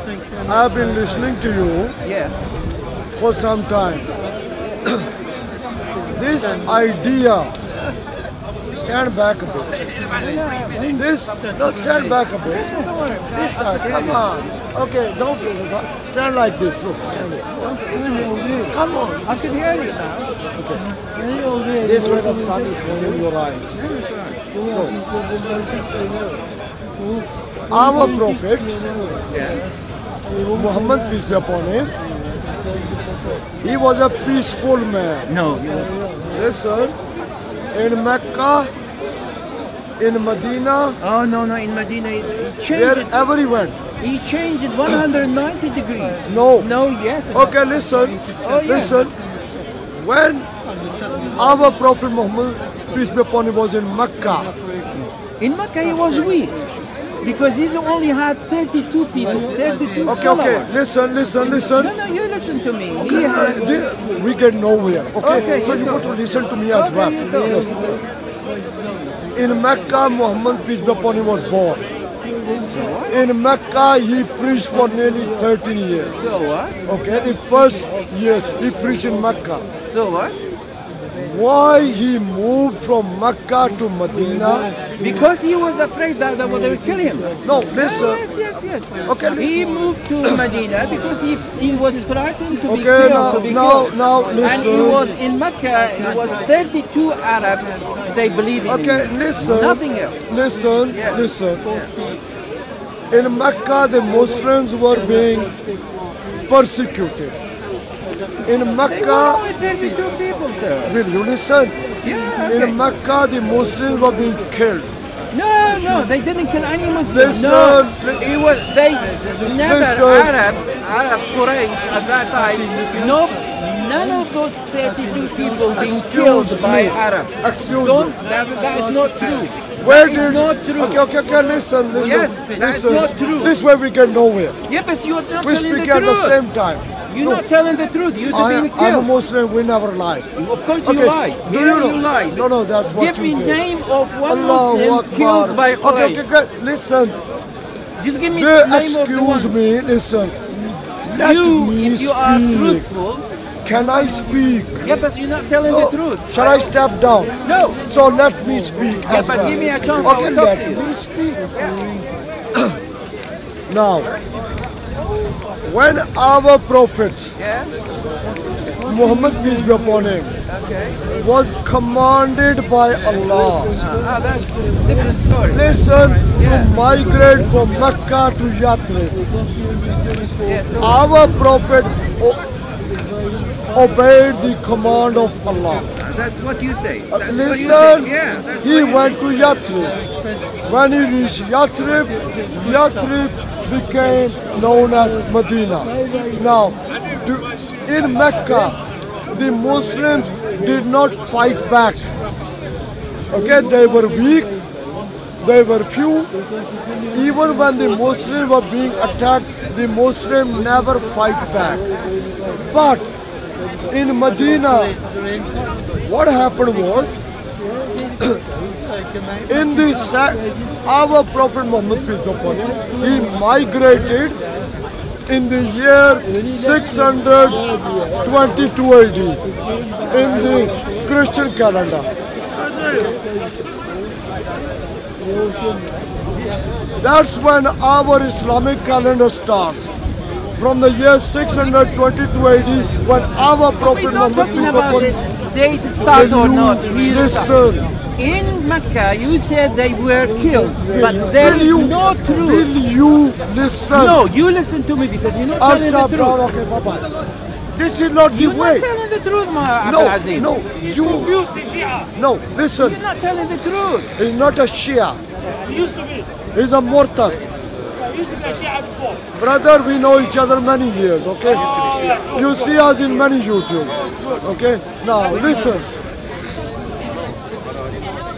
I've been listening to you for some time. This idea, stand back a bit. Stand back a bit. This side, come on. Okay, don't stand like this. Look, stand here. Come on. I can hear you now. Okay. This way the sun is going in your eyes. So, our Prophet, Muhammad, peace be upon him, he was a peaceful man. No. Listen, in Mecca, in Medina, Oh, no, in Medina, he changed it. wherever he went. He changed it 190 degrees. No. No, yes. Okay, listen. Oh, yeah. Listen. When our Prophet Muhammad, peace be upon him, was in Mecca, In Mecca, he was weak. Because he only had 32 people, 32 okay, followers. listen. No, you listen to me. He had, We get nowhere. Okay, Okay, so you you go. got to listen to me as Okay, well. you go. In Mecca, Muhammad, peace be upon him, was born. In Mecca, he preached for nearly 13 years. So what? Okay, the first years he preached in Mecca. So what? Why he moved from Mecca to Medina? Because he was afraid that they would kill him. No, listen. Yes. Okay, He listen. moved to Medina because he was frightened to be Okay, killed. To be killed. now, And he listen. was in Mecca. It was 32 Arabs. They believe in Okay, him. listen. Nothing else. Listen, Yeah. listen. In Mecca, the Muslims were being persecuted. In They were Mecca, only 32 people, sir. will you listen? Yeah. Okay. In Mecca, the Muslims were being killed. No, they didn't kill any Muslims. Listen, No, it was they never listen. Arab Quraysh at that time. No, none of those 32 people being Excuse killed by me. Arab. Excuse Don't. me. That is not true. Where That is did? not true. Okay, listen. Yes, that's listen. not true. This way we get nowhere. Yeah, but you're not We telling speak the at the truth. same time. You're No, not telling the truth. You're just being I'm a killed. Muslim. We never lie. Of course Okay, you lie. do Here you know? you lie. No, that's what Give you me did. name of one Allahu Muslim Akbar. killed by Quraysh. Okay, listen. Just give me the name of the Excuse one. me, listen. Let You, me if you are speak. truthful, Can I speak? yeah, but you're not telling the truth. Shall I step down? No. So let me speak Yeah, as but well. give me a chance. Okay, I will talk let to you. me speak. Now, when our Prophet Yeah. Muhammad, peace be upon him, Okay. was commanded by Allah, That's a different story. listen, Yeah. to migrate from Mecca to Yathrib. Yeah, so Our Prophet obeyed the command of Allah. that's what you say. That's what you Listen, say. Yeah. That's he what you went to Yathrib. When he reached Yathrib, Yathrib became known as Medina. Now, in Mecca, the Muslims did not fight back. Okay, they were weak, they were few. Even when the Muslims were being attacked, the Muslims never fight back. But in Medina, what happened was, in this our Prophet Muhammad, peace be upon him, he migrated in the year 622 AD in the Christian calendar. That's when our Islamic calendar starts. From the year 622 AD, when our We're Prophet not Muhammad, talking peace be about upon the him, date start or Will not. you Real start. listen? In Mecca, you said they were killed, but there Will is you, no truth. Will you listen? No, you listen to me because you're not I'll telling stop the down. truth. Okay, bye-bye. This is not the You're way. not telling the truth, No, Abdulaziz. no, you. No, listen. You're not telling the truth. He's not a Shia. He used to be. He's a Murtad. He used to be a Shia before. Brother, we know each other many years, okay? You see us in many YouTubes, okay? Now, listen.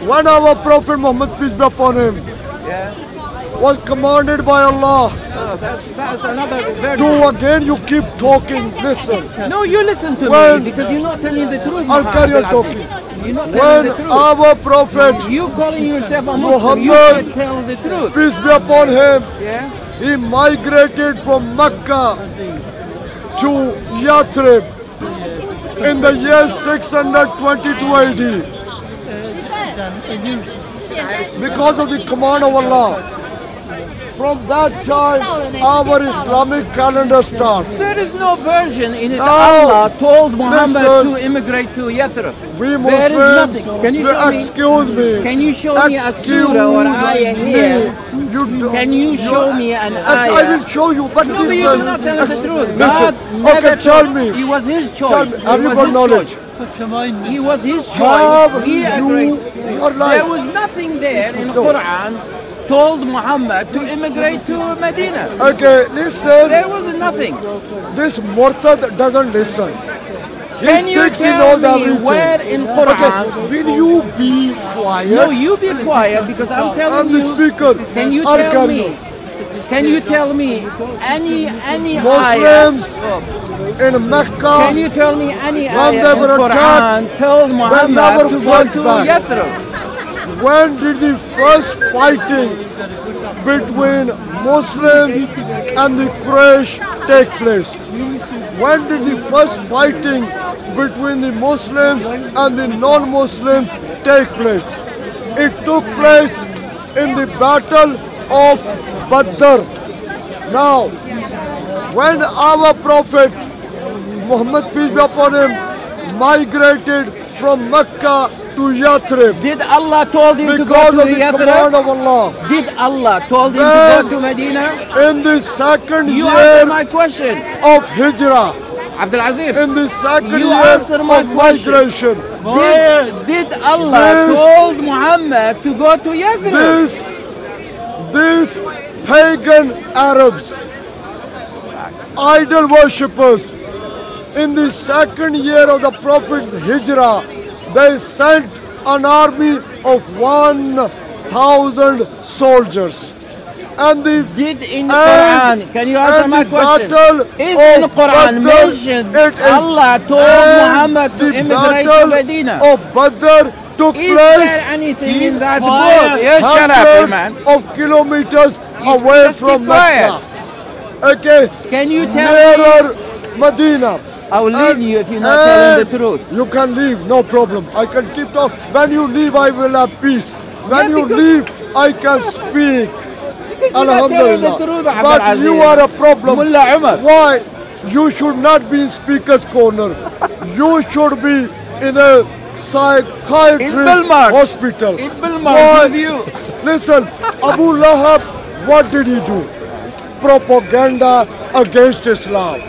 When our Prophet Muhammad, peace be upon him, Yeah. was commanded by Allah, Oh, that's another very. do again, you keep talking, listen. No, you listen to When- me because you're not telling the truth. I'll carry on Abdulaziz. talking. You're not telling When the truth. our Prophet, You calling yourself a Muslim, you Muhammad- should tell the truth. peace be upon him, Yeah. he migrated from Mecca to Yathrib in the year 622 AD because of the command of Allah. From that time, our Islamic calendar starts. There is no version in it. No. Allah told Muhammad Listen. to immigrate to Yathrib. We There is Muslims, nothing. Can you show me? excuse me. Can you show me a surah or ayah here? Can you show me an I ayah? will show you, but No, but listen. you do not tell us the truth. Listen. God never Okay, tell told- me. It was his Tell choice. me, have It you was got his knowledge? choice. He was his Have choice. He you agreed. your life? There was nothing there in No. Quran told Muhammad to immigrate to Medina. Okay, listen. There was nothing. This Murtad doesn't listen. He Can you thinks he tell knows me everything. where in Okay, Quran? will you be quiet? No, you be quiet because I'm I'm telling the you. speaker. Can you I'll tell carry me? on. Can you tell me any Muslims ayah? in Mecca, Can you tell me any When ayah they in were Quran attacked, told Muhammad never to go fought to back. Yathrib? when did the first fighting between Muslims and the Quraysh take place? When did the first fighting between the Muslims and the non-Muslims take place? It took place in the Battle of Badr. Now, when our Prophet Muhammad, peace be upon him, migrated from Mecca to Yathrib Did Allah told him to go because to of the command Yathrib? of Allah, Did Allah told him to When- go to Medina? in the second You answer year my question, of Hijrah, Abdul Aziz. in the second You year answer my of question. migration, Did Allah This- told Muhammad to go to Yathrib? these pagan Arabs, idol worshippers, in the second year of the Prophet's Hijrah, they sent an army of 1,000 soldiers. And the Did in and- Quran, can you answer and my the question? battle Is of in Quran Badr, mentioned it is- Allah told and Muhammad to the immigrate to battle Medina? of Badr took Is place there anything in that Quiet. book? Yes, shut up, man. hundreds of kilometers away just from keep quiet. Mecca. Okay, Can you tell me? nearer Medina. I will leave And- you if you're not telling the and truth. You can leave, no problem. I can keep talking. When you leave, I will have peace. When Yeah, you because- leave, I can speak. Because you're not telling the Alhamdulillah. truth, Abdul But Aziz. you are a problem. Mullah Umar. Why? You should not be in speaker's corner. You should be in a psychiatric In Belmont. hospital. In Belmont Why? with you. Listen, Abu Lahab, what did he do? Propaganda against Islam.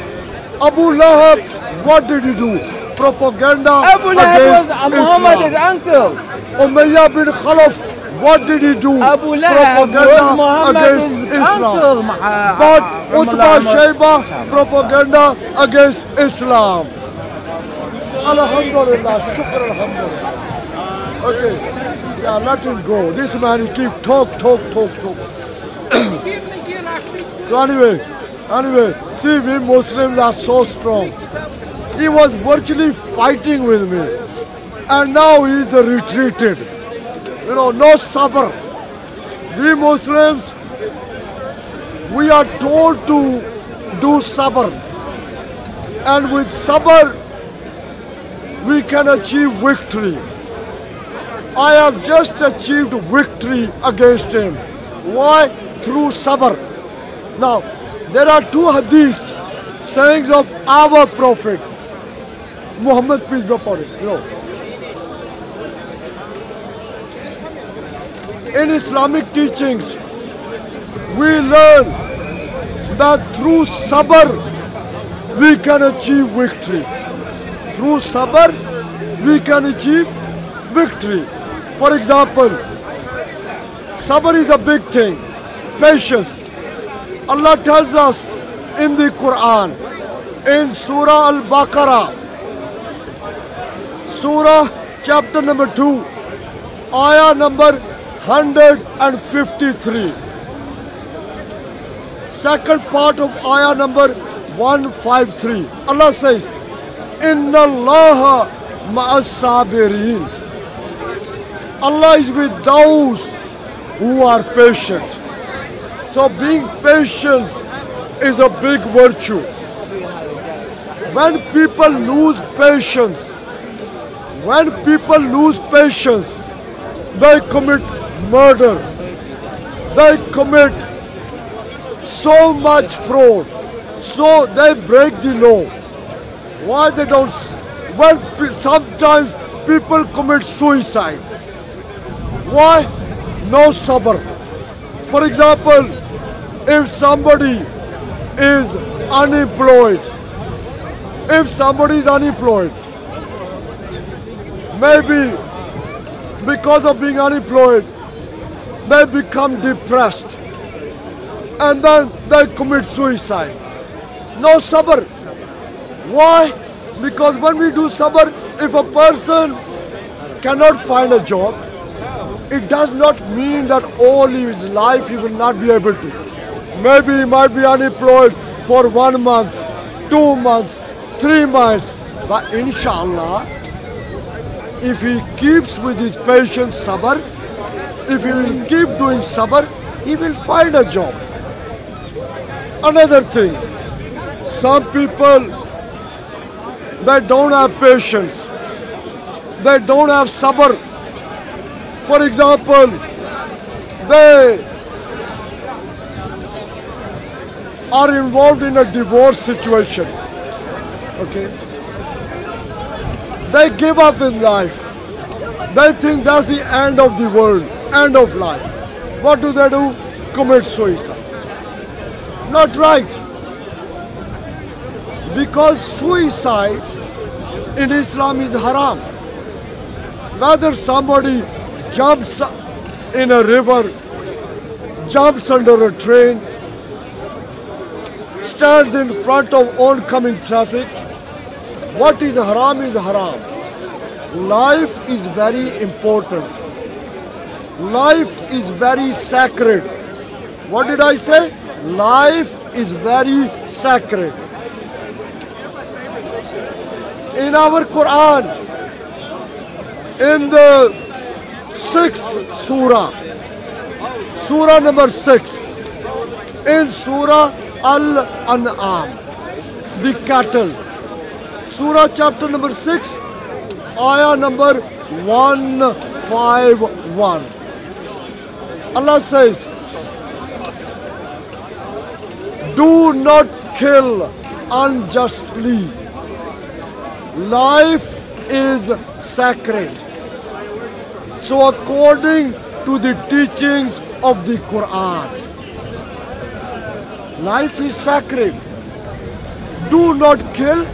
Abu Lahab, what did he do? Propaganda Abu Lahab was against Muhammad's Islam. uncle. Umayyah bin Khalaf, what did he do? Abu Lahab was Muhammad's against Islam. uncle. But Umar Utbah Umar. Shayba, propaganda against Islam. Alhamdulillah, shukr alhamdulillah. Okay, yeah, let him go. This man, he keep talk. So anyway, see, we Muslims are so strong. He was virtually fighting with me. And now he is retreated. You know, no sabr. We Muslims, we are told to do sabr. And with sabr, we can achieve victory. I have just achieved victory against him. Why? Through sabr. Now, there are two hadiths, sayings of our Prophet, Muhammad, peace be upon him. You know, in Islamic teachings, we learn that through sabr, we can achieve victory. Through sabr, we can achieve victory. For example, sabr is a big thing. Patience. Allah tells us in the Quran, in Surah Al-Baqarah, Surah chapter number 2, ayah number 153. Second part of ayah number 153. Allah says, Inna Allah ma'as sabirin. Allah is with those who are patient. So being patient is a big virtue. When people lose patience, they commit murder. They commit so much fraud. So they break the law. Why they don't? Sometimes people commit suicide. Why? No sabr. For example, if somebody is unemployed, maybe because of being unemployed, they become depressed and then they commit suicide. No sabr. Why? Because when we do sabr, if a person cannot find a job, it does not mean that all his life he will not be able to. Maybe he might be unemployed for 1 month, 2 months, 3 months. But inshallah, if he keeps with his patience, sabr, if he will keep doing sabr, he will find a job. Another thing, some people, they don't have patience. They don't have sabr. For example, they are involved in a divorce situation. Okay? They give up in life. They think that's the end of the world, end of life. What do? Commit suicide. Not right. Because suicide in Islam is haram. Whether somebody jumps in a river, jumps under a train, stands in front of oncoming traffic, what is haram is haram. Life is very important. Life is very sacred. What did I say? Life is very sacred. In our Quran, in the 6th surah, surah number 6, in surah Al-An'am, the cattle, surah chapter number 6, ayah number 151. Allah says, do not kill unjustly. Life is sacred. So according to the teachings of the Quran, life is sacred. Do not kill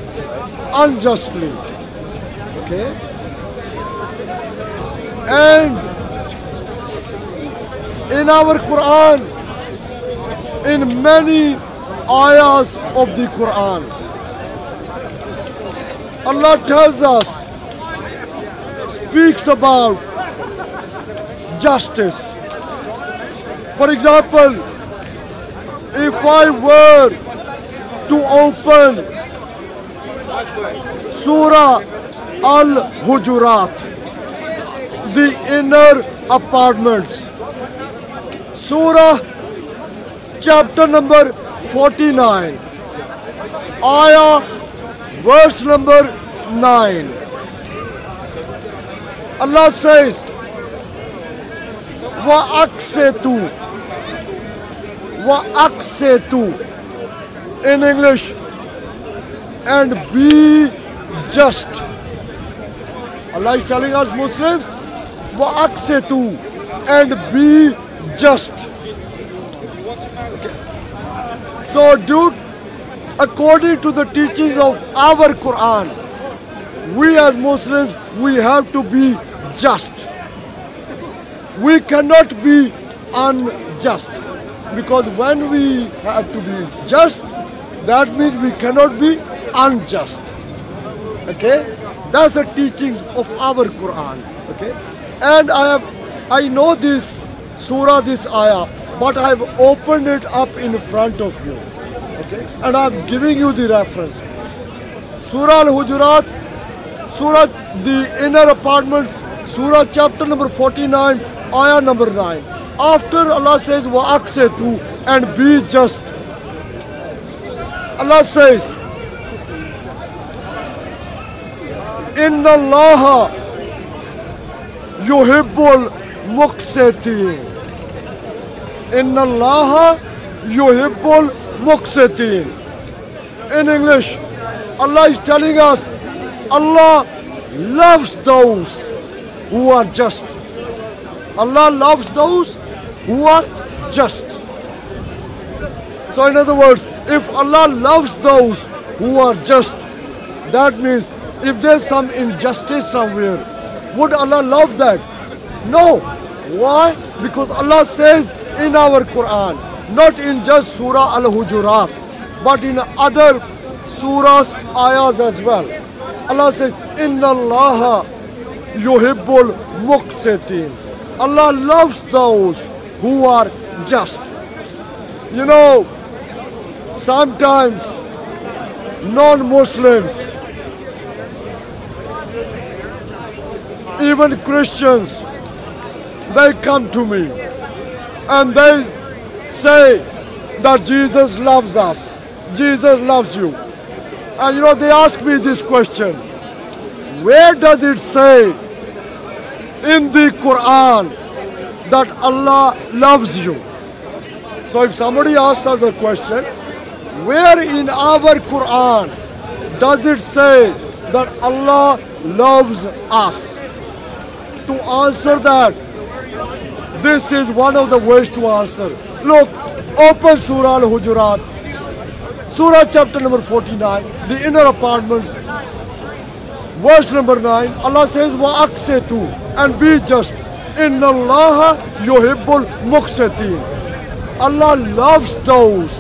unjustly. Okay? And in our Quran, in many ayahs of the Quran, Allah tells us, speaks about justice. For example, if I were to open Surah Al-Hujurat, the inner apartments, Surah chapter number 49, ayah verse number 9. Allah says, وَأَقْسِطُوا, in English, and be just. Allah is telling us Muslims, وَأَقْسِطُوا, and be just. Okay. So according to the teachings of our Quran, we as Muslims, we have to be just. We cannot be unjust. Because when we have to be just, that means we cannot be unjust. Okay? That's the teachings of our Quran. Okay? And I know this surah, this ayah, but I have opened it up in front of you. Okay? And I am giving you the reference. Surah Al-Hujurat, Surah the inner apartments, Surah chapter number 49, ayah number 9. After Allah says wa'aqsitu and be just, Allah says inna Allaha yuhibbul muqsitin. Inna Allaha yuhibbul muqsitin. In English, Allah is telling us Allah loves those who are just. Allah loves those who are just. So in other words, if Allah loves those who are just, that means if there's some injustice somewhere, would Allah love that? No. Why? Because Allah says in our Quran, not in just Surah Al-Hujurat, but in other surahs, ayahs as well. Allah says, Inna Allaha yuhibbul muqsitin. Allah loves those who are just. You know, sometimes non-Muslims, even Christians, they come to me and they say that Jesus loves us. Jesus loves you. And you know, they ask me this question. Where does it say in the Quran that Allah loves you? So if somebody asks us a question, where in our Quran does it say that Allah loves us? To answer that, this is one of the ways to answer. Look, open Surah Al-Hujurat, Surah chapter number 49, the inner apartments, verse number 9. Allah says, wa'aqsitu, and be just. Inna Allaha yuhibbul muqsitin. Allah loves those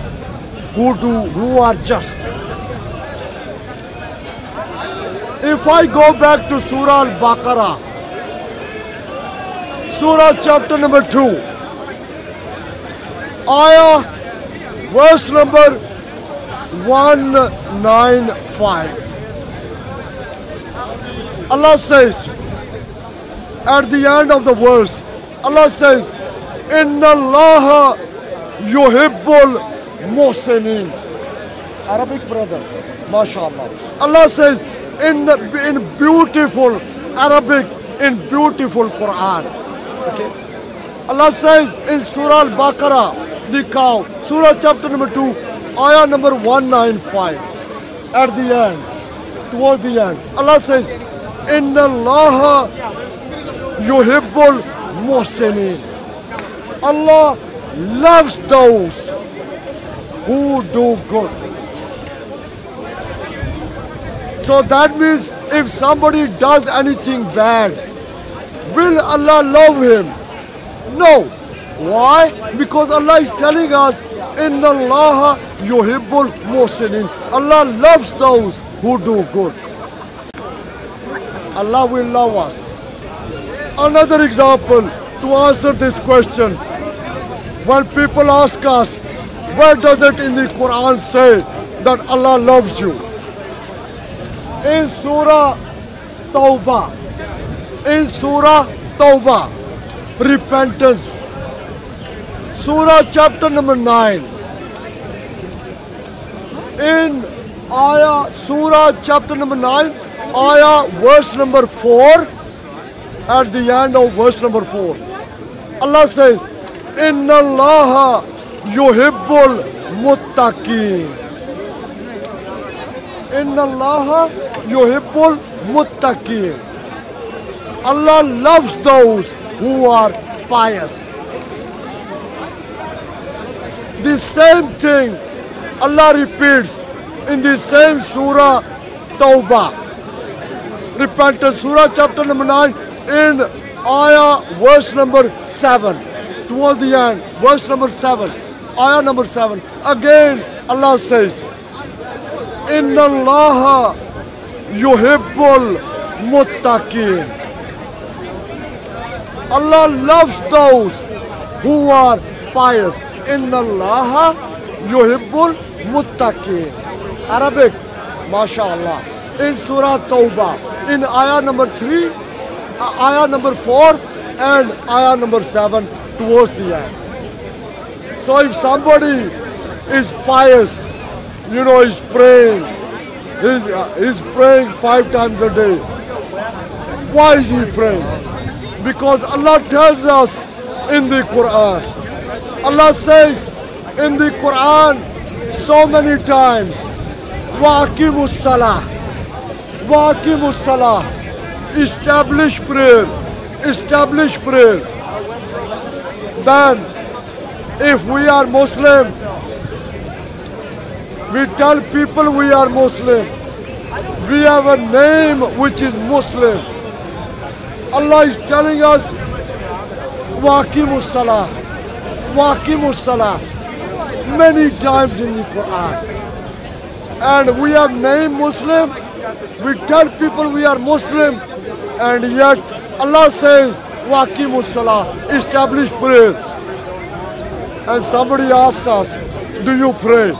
who are just. If I go back to Surah Al-Baqarah, Surah chapter number 2, ayah, verse number 195. Allah says, at the end of the verse, Allah says, Inna Allaha yuhibbul muhsinin. Arabic brother, mashallah. Allah says in beautiful Arabic, in beautiful Quran. Okay. Allah says in Surah Al-Baqarah, the cow, Surah chapter number 2, ayah number 195. At the end, towards the end, Allah says, Inna Allaha yuhibbul muhsinin. Allah loves those who do good. So that means if somebody does anything bad, will Allah love him? No. Why? Because Allah is telling us, Inna Allaha yuhibbul muhsinin. Allah loves those who do good. Allah will love us. Another example to answer this question. When people ask us, where does it in the Quran say that Allah loves you? In Surah Tawbah, repentance, Surah chapter number 9, in ayah, Surah chapter number 9, ayah, verse number 4, at the end of verse number 4, Allah says, Inna Allaha yuhibbul muttaqin. Inna Allaha yuhibbul muttaqin. Allah loves those who are pious. The same thing Allah repeats in the same Surah Tawbah. Repentance, Surah chapter number 9, in ayah verse number 7. Towards the end, verse number 7, ayah number 7. Again Allah says, Inna Allaha yuhibbul muttaqin. Allah loves those who are pious. Inna Allaha yuhibbul muttaqin. Arabic, mashallah. In Surah Tawbah, in ayah number 3, ayah number 4, and ayah number 7, towards the end. So if somebody is pious, he's praying, he's praying 5 times a day. Why is he praying? Because Allah tells us in the Quran. Allah says in the Quran so many times, Waqimus Salah, Waqimus Salah, establish prayer, establish prayer. Then if we are Muslim, we tell people we are Muslim. We have a name which is Muslim. Allah is telling us, Waqimus Salah, Waqimus Salah, many times in the Quran. And we have name Muslim. We tell people we are Muslim. And yet Allah says, Waqimus Salah, establish prayer. And somebody asks us, do you pray?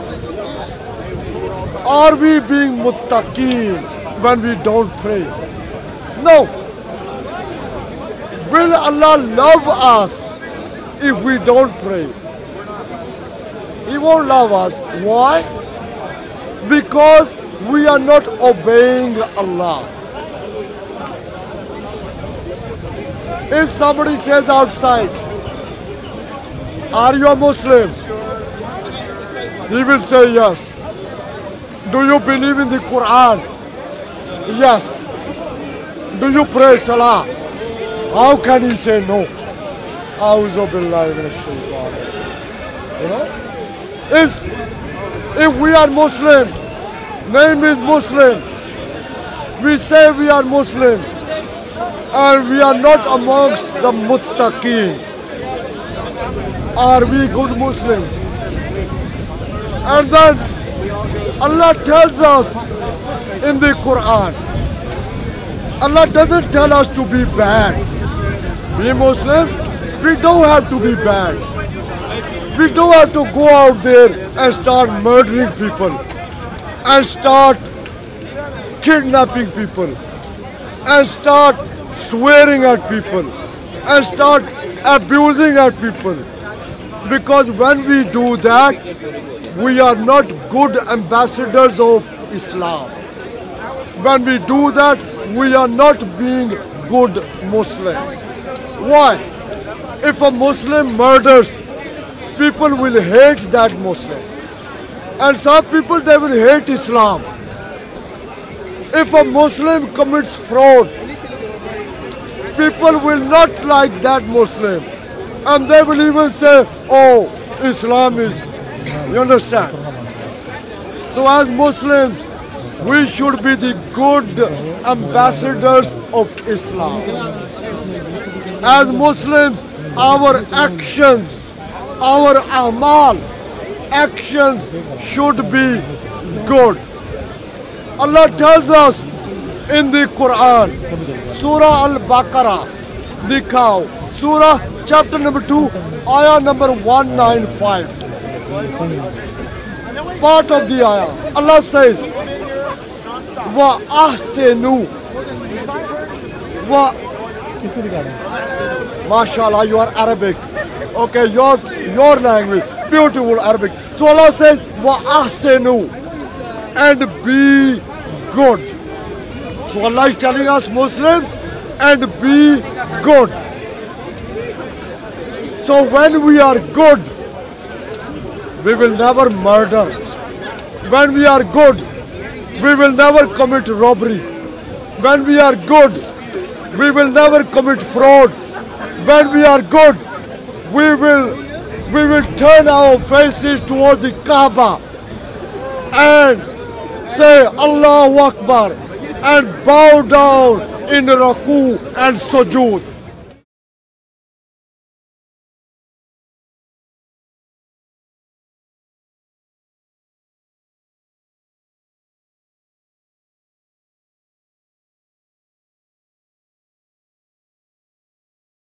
Are we being muttaqeen when we don't pray? No. Will Allah love us if we don't pray? He won't love us. Why? Because we are not obeying Allah. If somebody says outside, are you a Muslim? He will say yes. Do you believe in the Quran? Yes. Do you pray Salah? How can he say no? A'udhu billahi minash shaitan. If we are Muslim, name is Muslim, we say we are Muslim, and we are not amongst the muttaqeen. Are we good Muslims? And then Allah tells us in the Quran, Allah doesn't tell us to be bad. We Muslims, we don't have to be bad. We don't have to go out there and start murdering people, and start kidnapping people, and start swearing at people, and start abusing at people. Because when we do that, we are not good ambassadors of Islam. When we do that, we are not being good Muslims. Why? If a Muslim murders, people will hate that Muslim. And some people, they will hate Islam. If a Muslim commits fraud, people will not like that Muslim. And they will even say, oh, Islam is, you understand? So as Muslims, we should be the good ambassadors of Islam. As Muslims, our actions, our amal, actions should be good. Allah tells us in the Quran, Surah Al-Baqarah, the cow, Surah chapter number 2, ayah number 195. Part of the ayah, Allah says, Wa ahsinu. Wa. MashaAllah, you are Arabic. Okay, your language, beautiful Arabic. So Allah says, Wa ahsinu, and be good. So Allah is telling us Muslims, and be good. So when we are good, we will never murder. When we are good, we will never commit robbery. When we are good, we will never commit fraud. When we are good, we will turn our faces toward the Kaaba and say Allahu Akbar and bow down in Raku and Sujood.